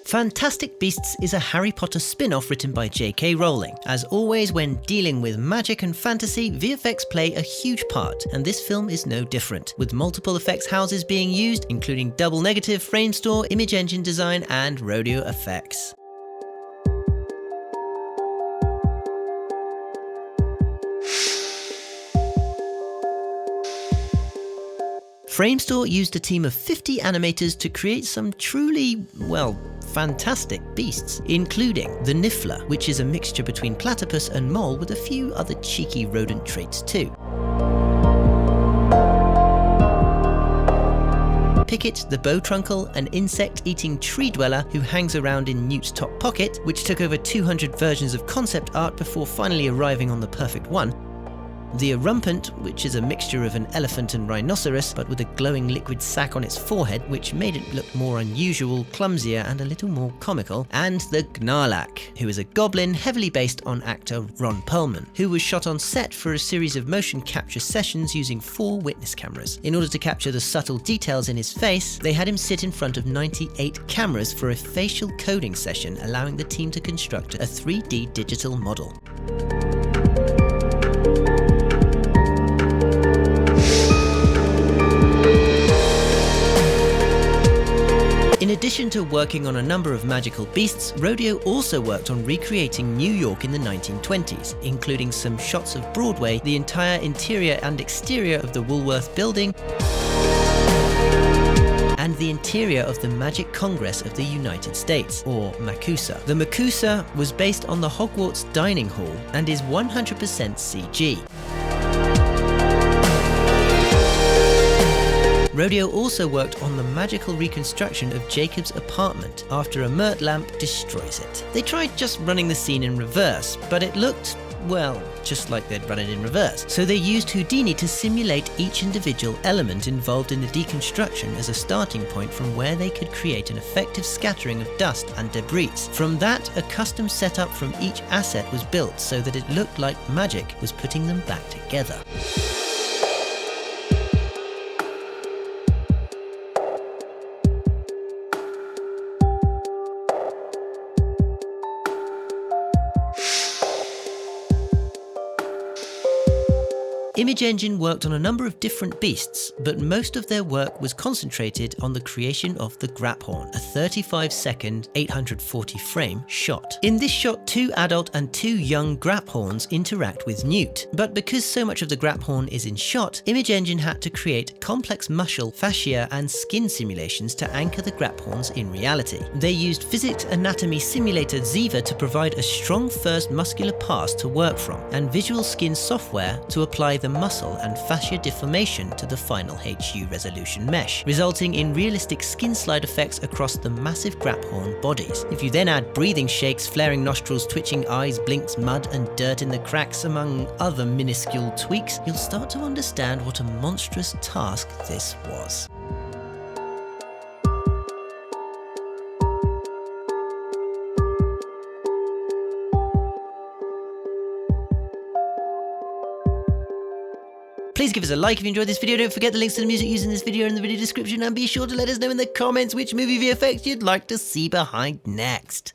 Fantastic Beasts is a Harry Potter spin-off written by JK Rowling. As always, when dealing with magic and fantasy, VFX play a huge part, and this film is no different, with multiple effects houses being used, including double negative, Framestore, image engine design, and Rodeo effects. Framestore used a team of 50 animators to create some truly, well, fantastic beasts, including the Niffler, which is a mixture between platypus and mole with a few other cheeky rodent traits too. Pickett the Bowtruckle, an insect-eating tree dweller who hangs around in Newts' top pocket, which took over 200 versions of concept art before finally arriving on the perfect one. The Erumpent, which is a mixture of an elephant and rhinoceros, but with a glowing liquid sac on its forehead, which made it look more unusual, clumsier, and a little more comical. And the Gnarlak, who is a goblin heavily based on actor Ron Perlman, who was shot on set for a series of motion capture sessions using 4 witness cameras. In order to capture the subtle details in his face, they had him sit in front of 98 cameras for a facial coding session, allowing the team to construct a 3D digital model. In addition to working on a number of magical beasts, Rodeo also worked on recreating New York in the 1920s, including some shots of Broadway, the entire interior and exterior of the Woolworth building, and the interior of the Magic Congress of the United States, or MACUSA. The MACUSA was based on the Hogwarts dining hall and is 100% CG. Rodeo also worked on the magical reconstruction of Jacob's apartment after a Mert lamp destroys it. They tried just running the scene in reverse, but it looked, well, just like they'd run it in reverse. So they used Houdini to simulate each individual element involved in the deconstruction as a starting point from where they could create an effective scattering of dust and debris. From that, a custom setup from each asset was built so that it looked like magic was putting them back together. Image Engine worked on a number of different beasts, but most of their work was concentrated on the creation of the Graphorn, a 35-second, 840-frame shot. In this shot, 2 adult and 2 young Graphorns interact with Newt, but because so much of the Graphorn is in shot, Image Engine had to create complex muscle, fascia, and skin simulations to anchor the Graphorns in reality. They used physics anatomy simulator Ziva to provide a strong first muscular pass to work from, and visual skin software to apply the muscle and fascia deformation to the final HU resolution mesh, resulting in realistic skin slide effects across the massive Graphorn bodies. If you then add breathing shakes, flaring nostrils, twitching eyes, blinks, mud and dirt in the cracks, among other minuscule tweaks, you'll start to understand what a monstrous task this was. Please give us a like if you enjoyed this video. Don't forget the links to the music used in this video are in the video description, and be sure to let us know in the comments which movie VFX you'd like to see behind next.